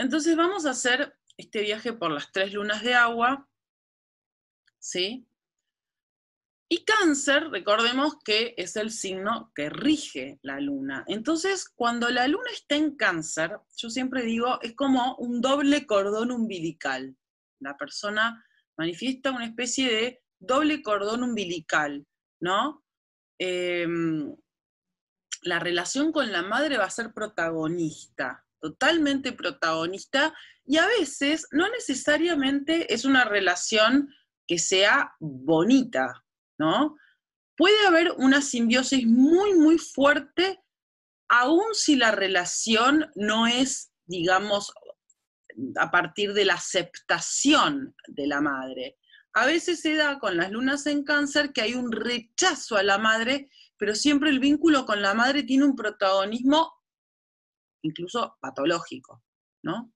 Entonces vamos a hacer este viaje por las 3 lunas de agua, ¿sí? Y Cáncer, recordemos que es el signo que rige la luna. Entonces, cuando la luna está en Cáncer, yo siempre digo, es como un doble cordón umbilical. La persona manifiesta una especie de doble cordón umbilical, ¿no? La relación con la madre va a ser protagonista, totalmente protagonista, y a veces no necesariamente es una relación que sea bonita, ¿no? Puede haber una simbiosis muy, muy fuerte, aun si la relación no es, digamos, a partir de la aceptación de la madre. A veces se da con las lunas en Cáncer que hay un rechazo a la madre, pero siempre el vínculo con la madre tiene un protagonismo incluso patológico, ¿no?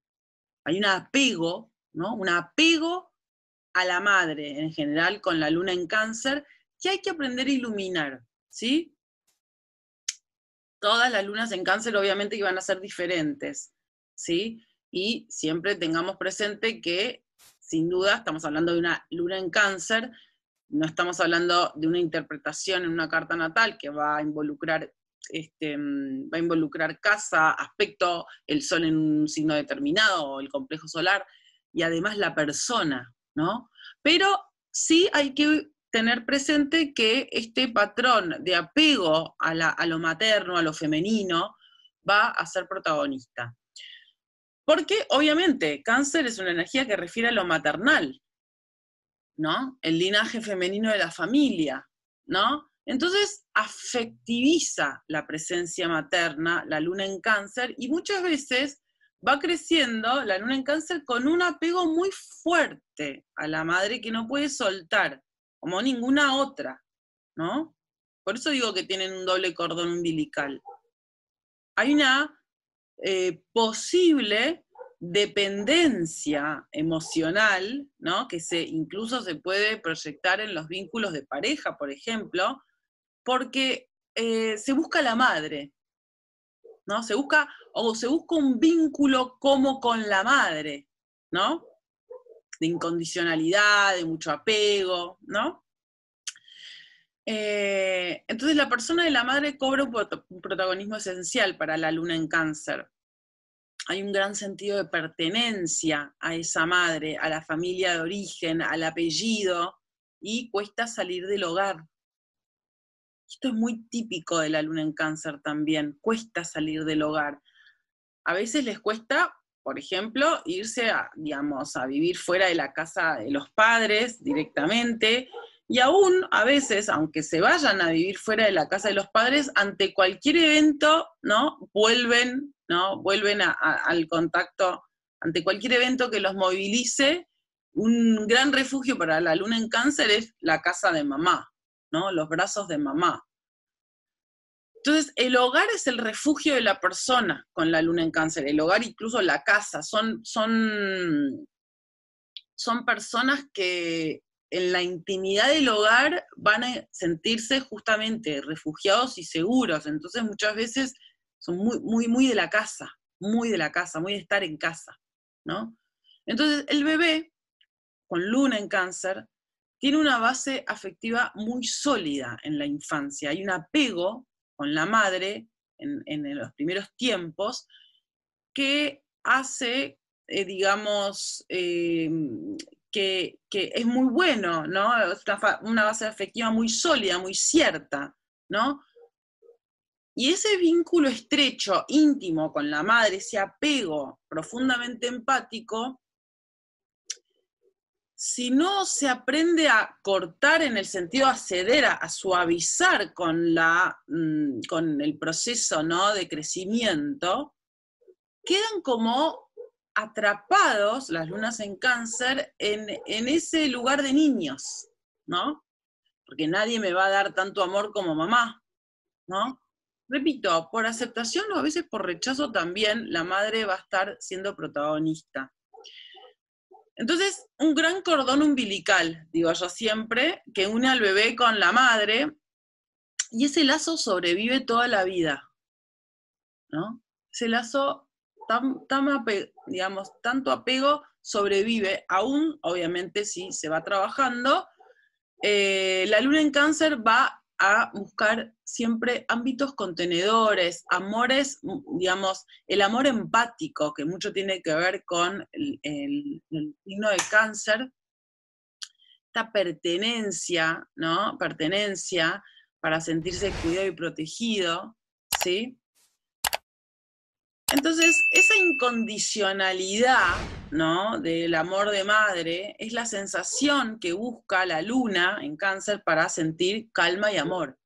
Hay un apego, ¿no? Un apego a la madre en general con la luna en Cáncer que hay que aprender a iluminar, ¿sí? Todas las lunas en Cáncer obviamente iban a ser diferentes, ¿sí? Y siempre tengamos presente que, sin duda, estamos hablando de una luna en Cáncer, no estamos hablando de una interpretación en una carta natal que va a involucrar casa, aspecto, el sol en un signo determinado, o el complejo solar, y además la persona, ¿no? Pero sí hay que tener presente que este patrón de apego a lo materno, a lo femenino, va a ser protagonista. Porque, obviamente, Cáncer es una energía que refiere a lo maternal, ¿no? El linaje femenino de la familia, ¿no? Entonces, afectiviza la presencia materna, la luna en Cáncer, y muchas veces va creciendo la luna en Cáncer con un apego muy fuerte a la madre que no puede soltar, como ninguna otra, ¿no? Por eso digo que tienen un doble cordón umbilical. Hay una posible dependencia emocional, ¿no? Que incluso se puede proyectar en los vínculos de pareja, por ejemplo, porque se busca la madre, ¿no? Se busca un vínculo como con la madre, ¿no? De incondicionalidad, de mucho apego, ¿no? Entonces la persona de la madre cobra un protagonismo esencial para la luna en Cáncer. Hay un gran sentido de pertenencia a esa madre, a la familia de origen, al apellido, y cuesta salir del hogar. Esto es muy típico de la luna en Cáncer también, cuesta salir del hogar. A veces les cuesta, por ejemplo, irse a vivir fuera de la casa de los padres directamente, y aún a veces, aunque se vayan a vivir fuera de la casa de los padres, ante cualquier evento, ¿no? Vuelven al contacto, ante cualquier evento que los movilice. Un gran refugio para la luna en Cáncer es la casa de mamá, ¿no? Los brazos de mamá. Entonces, el hogar es el refugio de la persona con la luna en Cáncer. El hogar, incluso la casa, son personas que en la intimidad del hogar van a sentirse justamente refugiados y seguros. Entonces, muchas veces son muy, muy, muy de la casa, muy de estar en casa, ¿no? Entonces, el bebé con luna en Cáncer tiene una base afectiva muy sólida en la infancia. Hay un apego con la madre en los primeros tiempos que hace, que es muy bueno, ¿no? Es una base afectiva muy sólida, muy cierta, ¿no? Y ese vínculo estrecho, íntimo con la madre, ese apego profundamente empático, si no se aprende a cortar en el sentido a ceder, a suavizar con el proceso, ¿no? De crecimiento, quedan como atrapados las lunas en Cáncer en ese lugar de niños, ¿no? Porque nadie me va a dar tanto amor como mamá, ¿no? Repito, por aceptación o a veces por rechazo también, la madre va a estar siendo protagonista. Entonces, un gran cordón umbilical, digo yo siempre, que une al bebé con la madre, y ese lazo sobrevive toda la vida, ¿no? Ese lazo digamos, tanto apego sobrevive, aún, obviamente, si se va trabajando. La luna en Cáncer va a buscar siempre ámbitos contenedores, amores, digamos, el amor empático, que mucho tiene que ver con el signo de Cáncer, esta pertenencia, ¿no? Pertenencia para sentirse cuidado y protegido, ¿sí? Entonces, esa incondicionalidad, ¿no?, del amor de madre es la sensación que busca la luna en Cáncer para sentir calma y amor.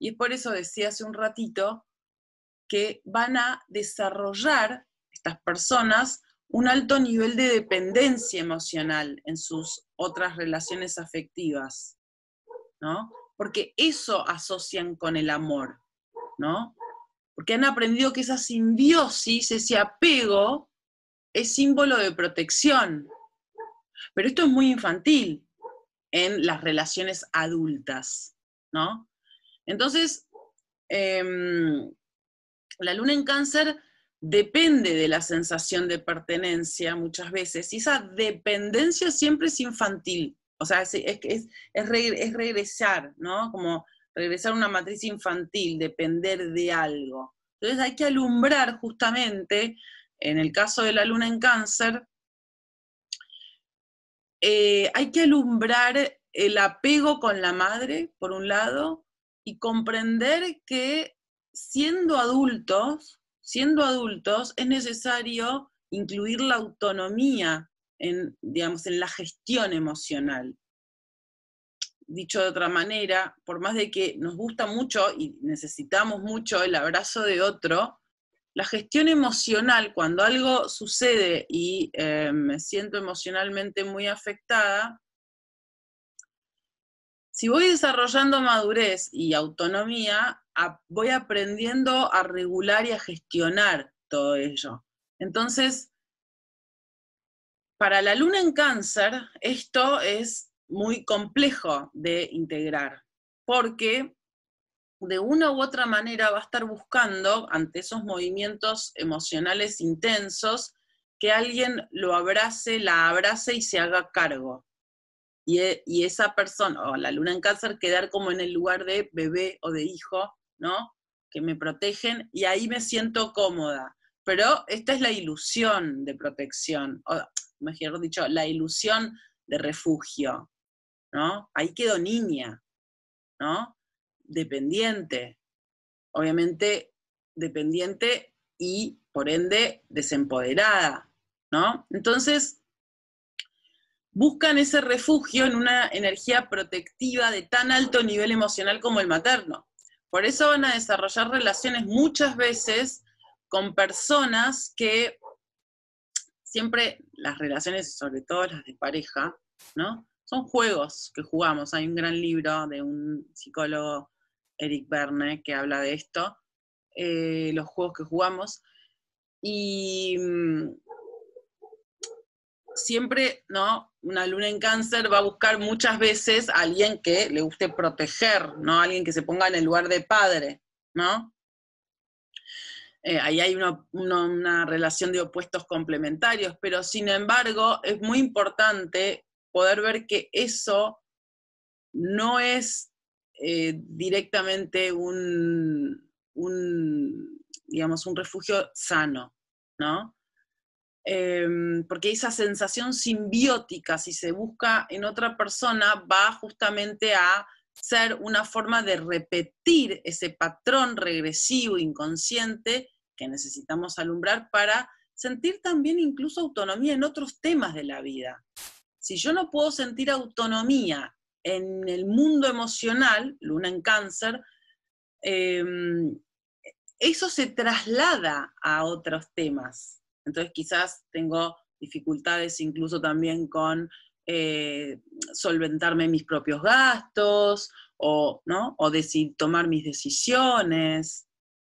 Y es por eso decía hace un ratito que van a desarrollar estas personas un alto nivel de dependencia emocional en sus otras relaciones afectivas, ¿no? Porque eso asocian con el amor, ¿no? Porque han aprendido que esa simbiosis, ese apego, es símbolo de protección. Pero esto es muy infantil en las relaciones adultas, ¿no? Entonces, la luna en Cáncer depende de la sensación de pertenencia muchas veces, y esa dependencia siempre es infantil, o sea, es regresar, ¿no? Como regresar a una matriz infantil, depender de algo. Entonces hay que alumbrar justamente, en el caso de la luna en Cáncer, hay que alumbrar el apego con la madre, por un lado, y comprender que siendo adultos es necesario incluir la autonomía en, digamos, en la gestión emocional. Dicho de otra manera, por más de que nos gusta mucho y necesitamos mucho el abrazo de otro, la gestión emocional, cuando algo sucede y me siento emocionalmente muy afectada, si voy desarrollando madurez y autonomía, voy aprendiendo a regular y a gestionar todo ello. Entonces, para la luna en Cáncer, esto es muy complejo de integrar, porque de una u otra manera va a estar buscando, ante esos movimientos emocionales intensos, que alguien lo abrace, la abrace y se haga cargo. Y esa persona, o la luna en Cáncer, quedar como en el lugar de bebé o de hijo, ¿no? Que me protegen, y ahí me siento cómoda. Pero esta es la ilusión de protección, o mejor dicho, la ilusión de refugio, ¿no? Ahí quedo niña, ¿no? Dependiente, obviamente dependiente y por ende desempoderada, ¿no? Entonces, buscan ese refugio en una energía protectiva de tan alto nivel emocional como el materno. Por eso van a desarrollar relaciones muchas veces con personas que siempre, las relaciones, sobre todo las de pareja, ¿no?, son juegos que jugamos. Hay un gran libro de un psicólogo, Eric Berne, que habla de esto, los juegos que jugamos, y siempre, ¿no?, una luna en Cáncer va a buscar muchas veces a alguien que le guste proteger, ¿no?, alguien que se ponga en el lugar de padre, ¿no? Ahí hay una relación de opuestos complementarios, pero sin embargo es muy importante poder ver que eso no es directamente digamos, un refugio sano, ¿no? Porque esa sensación simbiótica, si se busca en otra persona, va justamente a ser una forma de repetir ese patrón regresivo, inconsciente, que necesitamos alumbrar para sentir también incluso autonomía en otros temas de la vida. Si yo no puedo sentir autonomía en el mundo emocional, luna en Cáncer, eso se traslada a otros temas. Entonces quizás tengo dificultades incluso también con solventarme mis propios gastos, ¿no?, o tomar mis decisiones,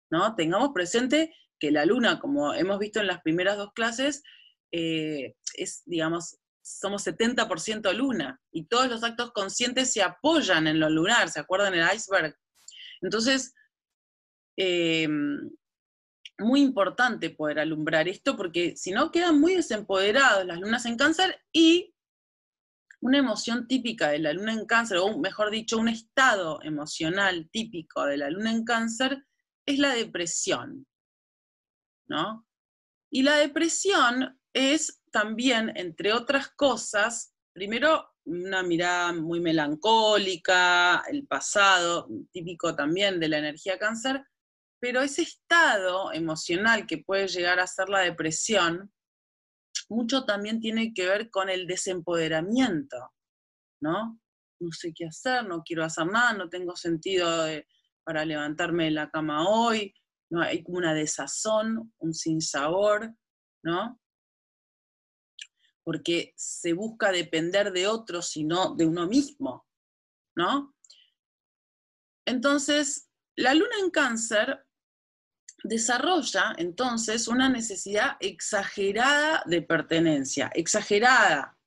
¿no? Tengamos presente que la luna, como hemos visto en las primeras dos clases, es, digamos, somos 70% luna, y todos los actos conscientes se apoyan en lo lunar, ¿se acuerdan el iceberg? Entonces, muy importante poder alumbrar esto, porque si no quedan muy desempoderados las lunas en Cáncer, y una emoción típica de la luna en Cáncer, o mejor dicho, un estado emocional típico de la luna en Cáncer, es la depresión, ¿no? Y la depresión es también, entre otras cosas, primero una mirada muy melancólica, el pasado, típico también de la energía Cáncer, pero ese estado emocional que puede llegar a ser la depresión, mucho también tiene que ver con el desempoderamiento, ¿no? No sé qué hacer, no quiero hacer nada, no tengo sentido para levantarme de la cama hoy, ¿no? Hay como una desazón, un sinsabor, ¿no? Porque se busca depender de otros y no de uno mismo, ¿no? Entonces, la luna en Cáncer desarrolla entonces una necesidad exagerada de pertenencia, exagerada,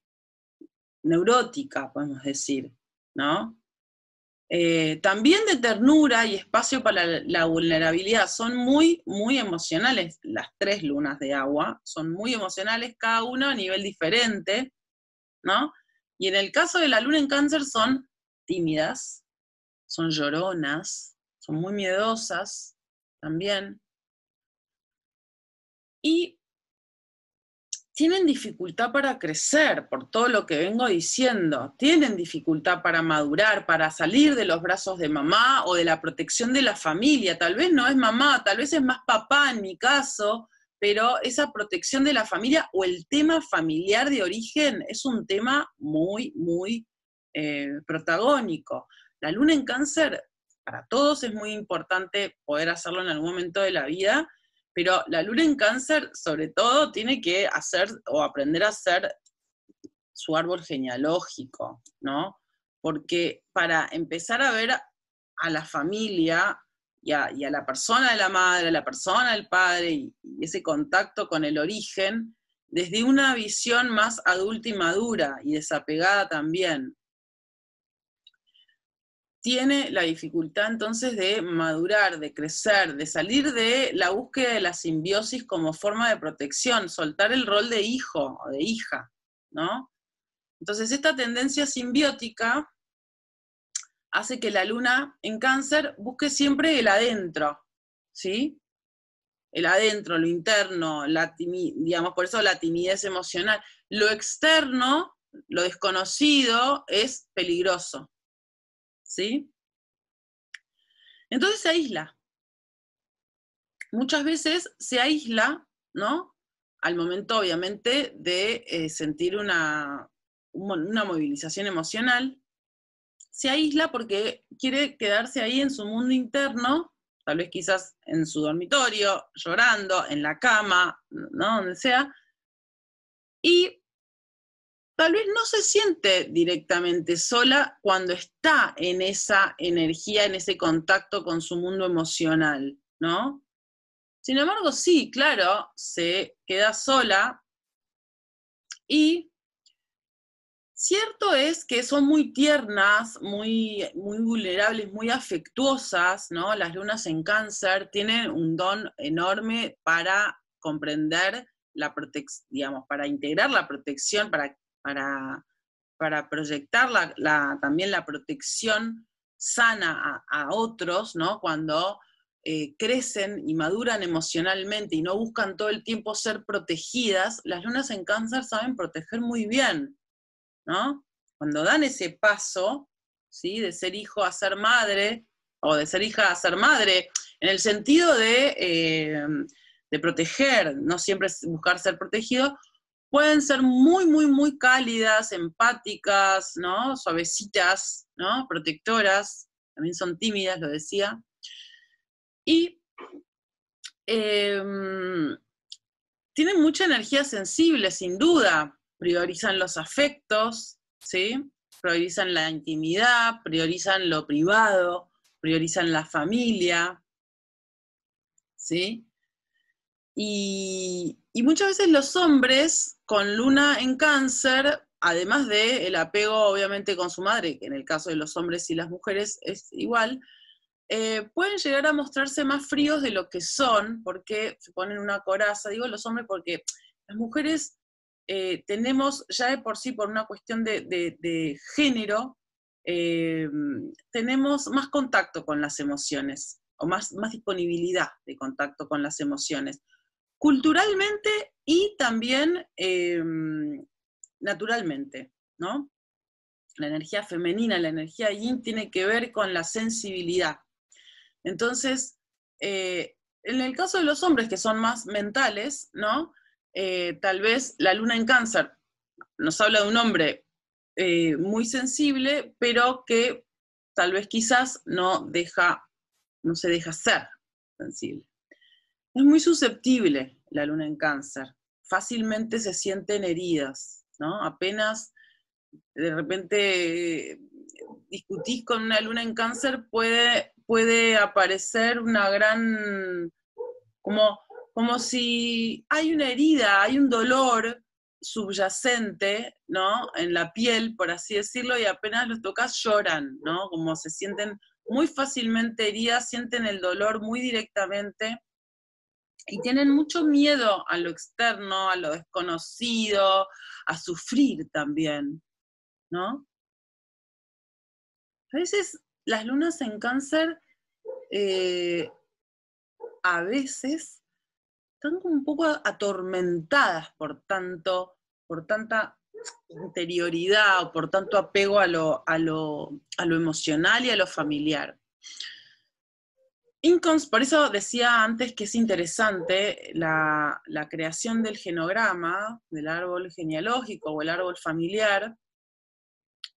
neurótica, podemos decir, ¿no? También de ternura y espacio para la vulnerabilidad. Son muy, muy emocionales. Las 3 lunas de agua son muy emocionales, cada una a nivel diferente, ¿no? Y en el caso de la luna en Cáncer son tímidas, son lloronas, son muy miedosas también. Y tienen dificultad para crecer, por todo lo que vengo diciendo, tienen dificultad para madurar, para salir de los brazos de mamá o de la protección de la familia. Tal vez no es mamá, tal vez es más papá en mi caso, pero esa protección de la familia o el tema familiar de origen es un tema muy, muy protagónico. La luna en Cáncer, para todos es muy importante poder hacerlo en algún momento de la vida, pero la luna en Cáncer, sobre todo, tiene que hacer o aprender a hacer su árbol genealógico, ¿no? Porque para empezar a ver a la familia y a la persona de la madre, a la persona del padre, y ese contacto con el origen, desde una visión más adulta y madura, y desapegada también, tiene la dificultad entonces de madurar, de crecer, de salir de la búsqueda de la simbiosis como forma de protección, soltar el rol de hijo o de hija, ¿no? Entonces esta tendencia simbiótica hace que la luna en Cáncer busque siempre el adentro, ¿sí? El adentro, lo interno, digamos, por eso la timidez emocional. Lo externo, lo desconocido, es peligroso, ¿sí? Entonces se aísla. Muchas veces se aísla, ¿no? Al momento, obviamente, de sentir una movilización emocional, se aísla porque quiere quedarse ahí en su mundo interno, tal vez quizás en su dormitorio, llorando, en la cama, ¿no? Donde sea, y tal vez no se siente directamente sola cuando está en esa energía, en ese contacto con su mundo emocional, ¿no? Sin embargo, sí, claro, se queda sola y cierto es que son muy tiernas, muy, muy vulnerables, muy afectuosas, ¿no? Las lunas en Cáncer tienen un don enorme para comprender la protección, digamos, para integrar la protección, para proyectar también la protección sana a otros, ¿no? Cuando crecen y maduran emocionalmente y no buscan todo el tiempo ser protegidas, las lunas en Cáncer saben proteger muy bien, ¿no? Cuando dan ese paso, ¿sí? De ser hijo a ser madre, o de ser hija a ser madre, en el sentido de proteger, no siempre es buscar ser protegido, pueden ser muy, muy, muy cálidas, empáticas, ¿no? Suavecitas, ¿no? Protectoras, también son tímidas, lo decía. Y eh, tienen mucha energía sensible, sin duda. Priorizan los afectos, ¿sí? Priorizan la intimidad, priorizan lo privado, priorizan la familia, ¿sí? Y muchas veces los hombres con luna en Cáncer, además del apego obviamente con su madre, que en el caso de los hombres y las mujeres es igual, pueden llegar a mostrarse más fríos de lo que son, porque se ponen una coraza, digo los hombres porque las mujeres tenemos ya de por sí, por una cuestión de género, tenemos más contacto con las emociones, o más disponibilidad de contacto con las emociones, culturalmente y también naturalmente, ¿no? La energía femenina, la energía yin tiene que ver con la sensibilidad. Entonces, en el caso de los hombres que son más mentales, ¿no? Tal vez la luna en Cáncer nos habla de un hombre muy sensible, pero que tal vez quizás no se deja ser sensible. Es muy susceptible la luna en Cáncer, fácilmente se sienten heridas, ¿no? Apenas de repente discutís con una luna en Cáncer, puede aparecer una gran, como si hay una herida, hay un dolor subyacente, ¿no? En la piel, por así decirlo, y apenas los tocas lloran, ¿no? Como se sienten muy fácilmente heridas, sienten el dolor muy directamente, y tienen mucho miedo a lo externo, a lo desconocido, a sufrir también, ¿no? A veces las lunas en Cáncer, a veces, están como un poco atormentadas por tanta interioridad, o por tanto apego a lo emocional y a lo familiar. Por eso decía antes que es interesante la creación del genograma, del árbol genealógico o el árbol familiar,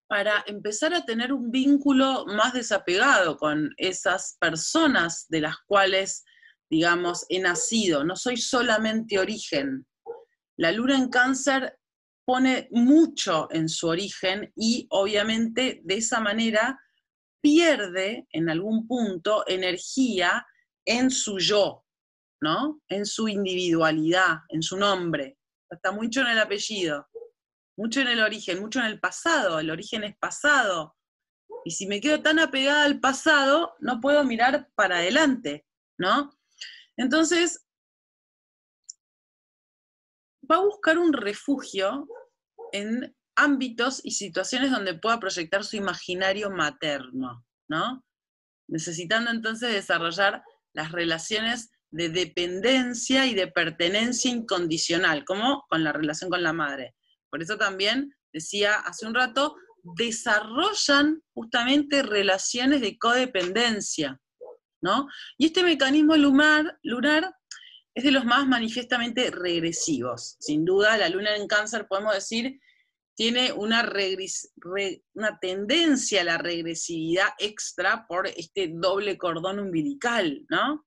para empezar a tener un vínculo más desapegado con esas personas de las cuales, digamos, he nacido. No soy solamente origen. La luna en Cáncer pone mucho en su origen y obviamente de esa manera pierde en algún punto energía en su yo, ¿no? En su individualidad, en su nombre. Está mucho en el apellido, mucho en el origen, mucho en el pasado. El origen es pasado. Y si me quedo tan apegada al pasado, no puedo mirar para adelante, ¿no? Entonces, va a buscar un refugio en ámbitos y situaciones donde pueda proyectar su imaginario materno, ¿no? Necesitando entonces desarrollar las relaciones de dependencia y de pertenencia incondicional, como con la relación con la madre. Por eso también, decía hace un rato, desarrollan justamente relaciones de codependencia, ¿no? Y este mecanismo lunar es de los más manifiestamente regresivos. Sin duda, la luna en Cáncer, podemos decir, tiene una tendencia a la regresividad extra por este doble cordón umbilical, ¿no?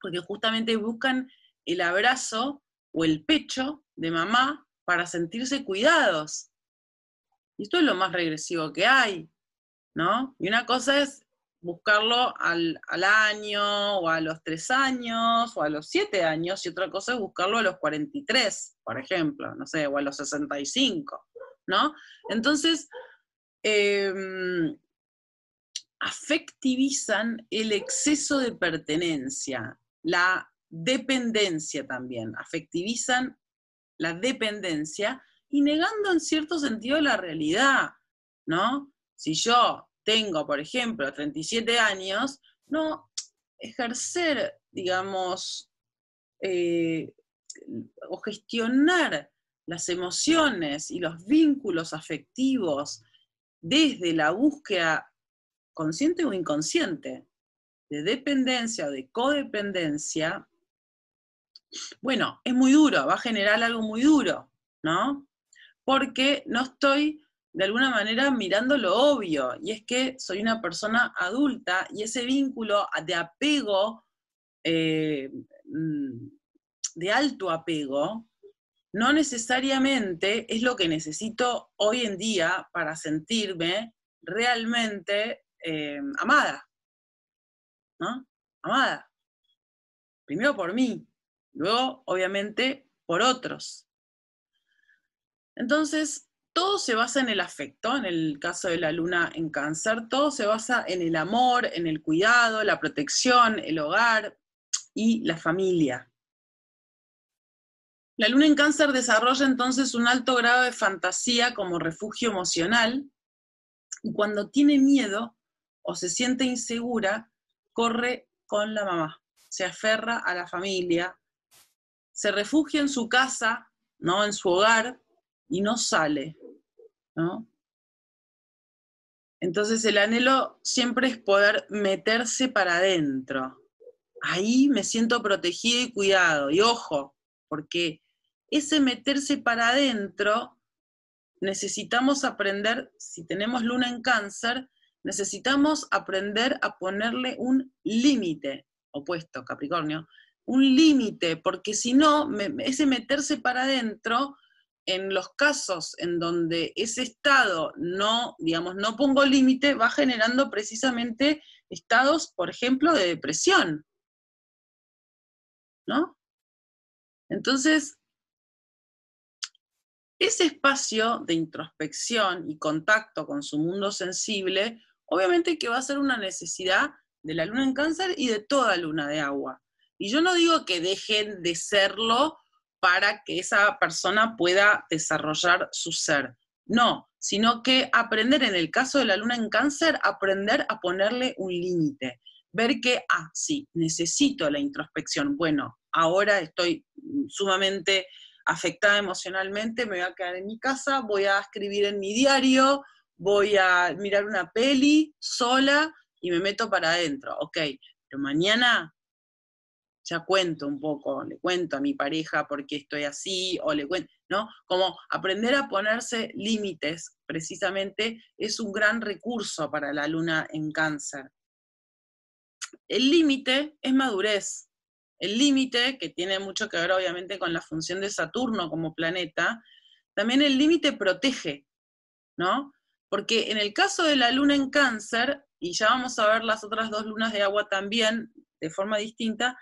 Porque justamente buscan el abrazo o el pecho de mamá para sentirse cuidados. Y esto es lo más regresivo que hay, ¿no? Y una cosa es buscarlo al año, o a los 3 años, o a los 7 años, y otra cosa es buscarlo a los 43, por ejemplo, no sé, o a los 65, ¿no? Entonces, afectivizan el exceso de pertenencia, la dependencia también, afectivizan la dependencia y negando en cierto sentido la realidad, ¿no? Si yo tengo, por ejemplo, 37 años, no ejercer, digamos, o gestionar las emociones y los vínculos afectivos desde la búsqueda consciente o inconsciente de dependencia o de codependencia, bueno, es muy duro, va a generar algo muy duro, ¿no? Porque no estoy de alguna manera mirando lo obvio, y es que soy una persona adulta y ese vínculo de apego, de alto apego, no necesariamente es lo que necesito hoy en día para sentirme realmente amada, ¿no? Amada. Primero por mí, luego, obviamente, por otros. Entonces, todo se basa en el afecto, en el caso de la luna en Cáncer, todo se basa en el amor, en el cuidado, la protección, el hogar y la familia. La luna en Cáncer desarrolla entonces un alto grado de fantasía como refugio emocional, y cuando tiene miedo o se siente insegura, corre con la mamá, se aferra a la familia, se refugia en su casa, ¿no? En su hogar, y no sale, ¿no? Entonces el anhelo siempre es poder meterse para adentro. Ahí me siento protegido y cuidado. Y ojo, porque ese meterse para adentro necesitamos aprender, si tenemos luna en Cáncer, necesitamos aprender a ponerle un límite, opuesto, Capricornio, un límite, porque si no, ese meterse para adentro, en los casos en donde ese estado no, digamos, no pongo límite, va generando precisamente estados, por ejemplo, de depresión, ¿no? Entonces, ese espacio de introspección y contacto con su mundo sensible, obviamente que va a ser una necesidad de la luna en Cáncer y de toda luna de agua. Y yo no digo que dejen de serlo para que esa persona pueda desarrollar su ser. No, sino que aprender, en el caso de la luna en Cáncer, aprender a ponerle un límite. Ver que, sí, necesito la introspección. Bueno, ahora estoy sumamente afectada emocionalmente, me voy a quedar en mi casa, voy a escribir en mi diario, voy a mirar una peli sola y me meto para adentro. Ok, pero mañana ya cuento un poco, le cuento a mi pareja por qué estoy así, o le cuento, ¿no? Como aprender a ponerse límites, precisamente, es un gran recurso para la luna en Cáncer. El límite es madurez. El límite, que tiene mucho que ver obviamente con la función de Saturno como planeta, también el límite protege, ¿no? Porque en el caso de la luna en Cáncer, y ya vamos a ver las otras dos lunas de agua también de forma distinta,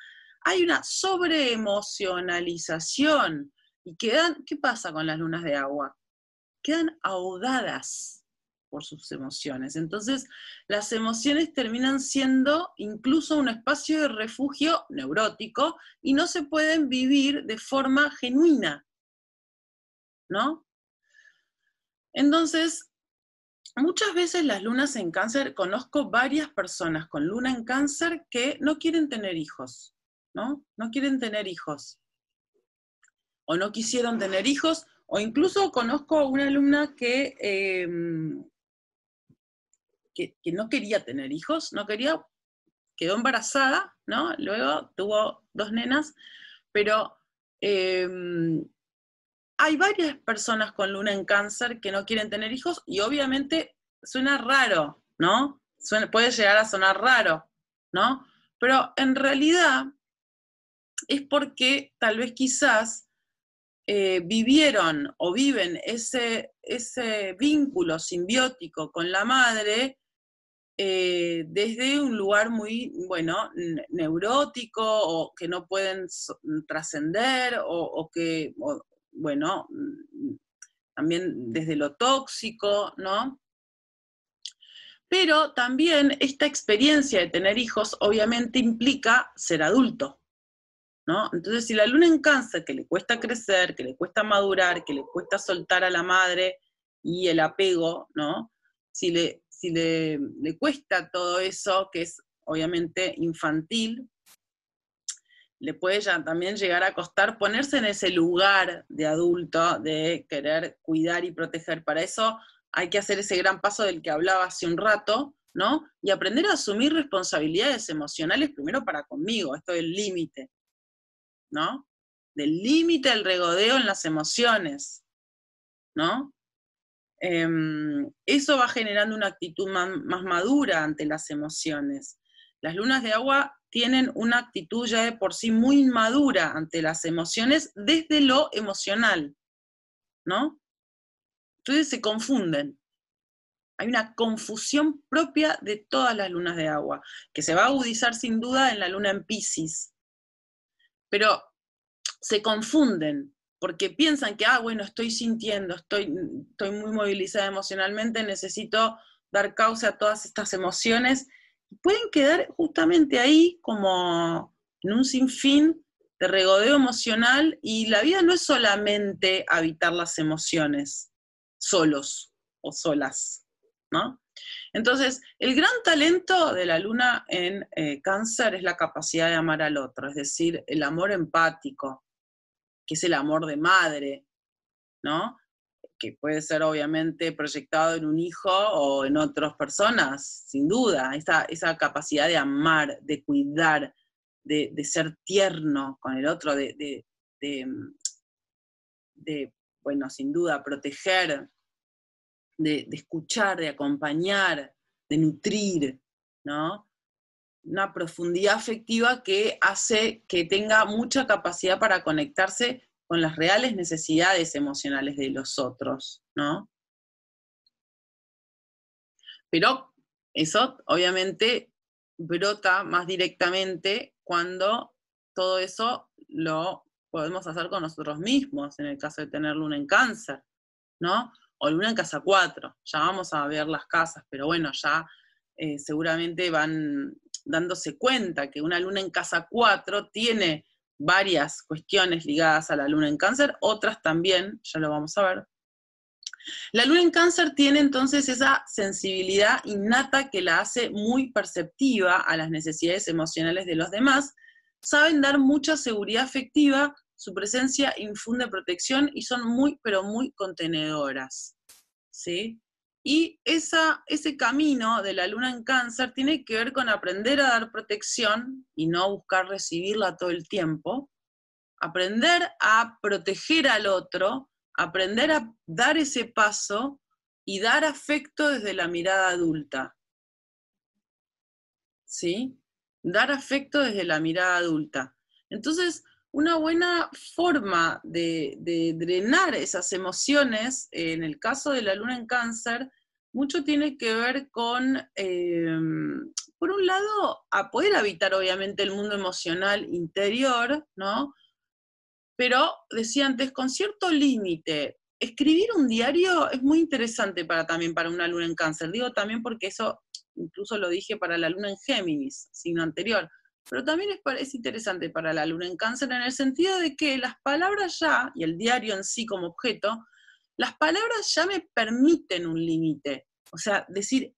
hay una sobreemocionalización. ¿Y qué pasa con las lunas de agua? Quedan ahogadas por sus emociones. Entonces, las emociones terminan siendo incluso un espacio de refugio neurótico y no se pueden vivir de forma genuina, ¿no? Entonces, muchas veces las lunas en Cáncer, conozco varias personas con luna en Cáncer que no quieren tener hijos, ¿no? No quieren tener hijos. O no quisieron tener hijos, o incluso conozco a una alumna que no quería tener hijos, no quería, quedó embarazada, ¿no? Luego tuvo 2 nenas, pero hay varias personas con luna en Cáncer que no quieren tener hijos y obviamente suena raro, ¿no? Puede llegar a sonar raro, ¿no? Pero en realidad es porque tal vez quizás vivieron o viven ese vínculo simbiótico con la madre desde un lugar muy, bueno, neurótico, o que no pueden trascender, bueno, también desde lo tóxico, ¿no? Pero también esta experiencia de tener hijos obviamente implica ser adulto, ¿no? Entonces, si la luna en Cáncer, que le cuesta crecer, que le cuesta madurar, que le cuesta soltar a la madre y el apego, ¿no? Si le cuesta todo eso, que es obviamente infantil, le puede ya también llegar a costar ponerse en ese lugar de adulto, de querer cuidar y proteger. Para eso hay que hacer ese gran paso del que hablaba hace un rato, ¿no? Y aprender a asumir responsabilidades emocionales primero para conmigo, esto del límite, ¿no? Del límite al regodeo en las emociones, ¿no? Eso va generando una actitud más madura ante las emociones. Las lunas de agua tienen una actitud ya de por sí muy inmadura ante las emociones desde lo emocional, ¿no? Entonces se confunden. Hay una confusión propia de todas las lunas de agua, que se va a agudizar sin duda en la luna en Piscis. Pero se confunden, porque piensan que, bueno, estoy sintiendo, estoy muy movilizada emocionalmente, necesito dar causa a todas estas emociones, pueden quedar justamente ahí como en un sinfín de regodeo emocional, y la vida no es solamente habitar las emociones solos o solas, ¿no? Entonces, el gran talento de la luna en Cáncer es la capacidad de amar al otro, es decir, el amor empático, que es el amor de madre, ¿no? Que puede ser obviamente proyectado en un hijo o en otras personas, sin duda, esa capacidad de amar, de cuidar, de ser tierno con el otro, bueno, sin duda, proteger, de escuchar, de acompañar, de nutrir, ¿no? Una profundidad afectiva que hace que tenga mucha capacidad para conectarse con las reales necesidades emocionales de los otros, ¿no? Pero eso obviamente brota más directamente cuando todo eso lo podemos hacer con nosotros mismos, en el caso de tener luna en Cáncer, ¿no? O luna en casa 4, ya vamos a ver las casas, pero bueno, ya seguramente van dándose cuenta que una luna en casa 4 tiene varias cuestiones ligadas a la luna en Cáncer, otras también, ya lo vamos a ver. La luna en Cáncer tiene entonces esa sensibilidad innata que la hace muy perceptiva a las necesidades emocionales de los demás, saben dar mucha seguridad afectiva, su presencia infunde protección y son muy, pero muy contenedoras, ¿sí? Y ese camino de la luna en Cáncer tiene que ver con aprender a dar protección y no buscar recibirla todo el tiempo, aprender a proteger al otro, aprender a dar ese paso y dar afecto desde la mirada adulta, ¿sí? Dar afecto desde la mirada adulta. Entonces, una buena forma de drenar esas emociones, en el caso de la luna en Cáncer, mucho tiene que ver con, por un lado, a poder habitar obviamente el mundo emocional interior, ¿no? Pero, decía antes, con cierto límite. Escribir un diario es muy interesante también para una luna en Cáncer. Digo también porque eso, incluso lo dije para la luna en Géminis, signo anterior. Pero también es interesante para la luna en Cáncer en el sentido de que las palabras ya, y el diario en sí como objeto, las palabras ya me permiten un límite. O sea, decir,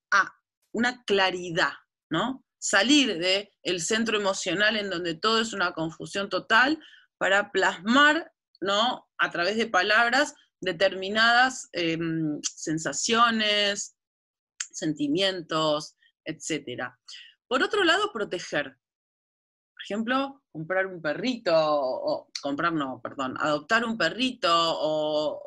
una claridad, ¿no? Salir del centro emocional en donde todo es una confusión total, para plasmar, ¿no?, a través de palabras determinadas sensaciones, sentimientos, etc. Por otro lado, proteger. Por ejemplo, comprar un perrito, adoptar un perrito, o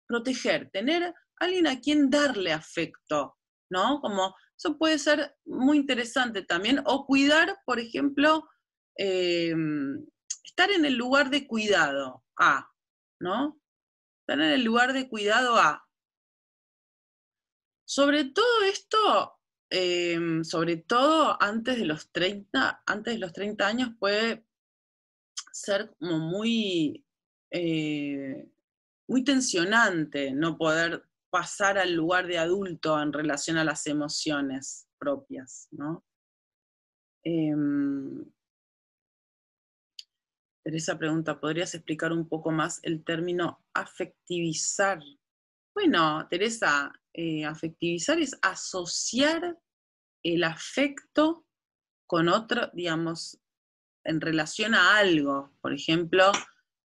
proteger, tener alguien a quien darle afecto, ¿no? Como eso puede ser muy interesante también, o cuidar, por ejemplo, estar en el lugar de cuidado, ¿no? Estar en el lugar de cuidado, Sobre todo esto, sobre todo antes de los 30 años puede ser como muy tensionante no poder pasar al lugar de adulto en relación a las emociones propias, ¿no? Teresa pregunta, ¿podrías explicar un poco más el término afectivizar? Bueno, Teresa, afectivizar es asociar el afecto con otro, digamos, en relación a algo. Por ejemplo,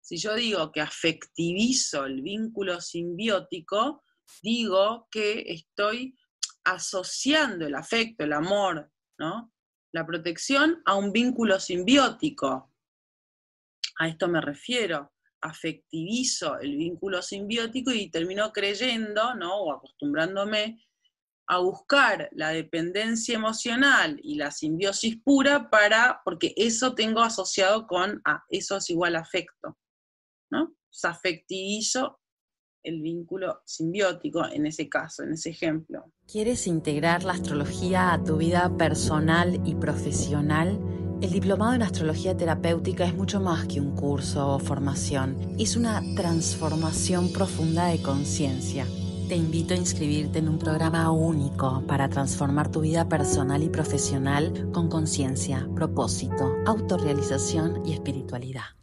si yo digo que afectivizo el vínculo simbiótico, digo que estoy asociando el afecto, el amor, ¿no?, la protección a un vínculo simbiótico. A esto me refiero. Afectivizo el vínculo simbiótico y termino creyendo, ¿no?, o acostumbrándome a buscar la dependencia emocional y la simbiosis pura porque eso tengo asociado con, eso es igual a afecto, ¿no? Afectivizo el vínculo simbiótico en ese caso, en ese ejemplo. ¿Quieres integrar la astrología a tu vida personal y profesional? El diplomado en astrología terapéutica es mucho más que un curso o formación. Es una transformación profunda de conciencia. Te invito a inscribirte en un programa único para transformar tu vida personal y profesional con conciencia, propósito, autorrealización y espiritualidad.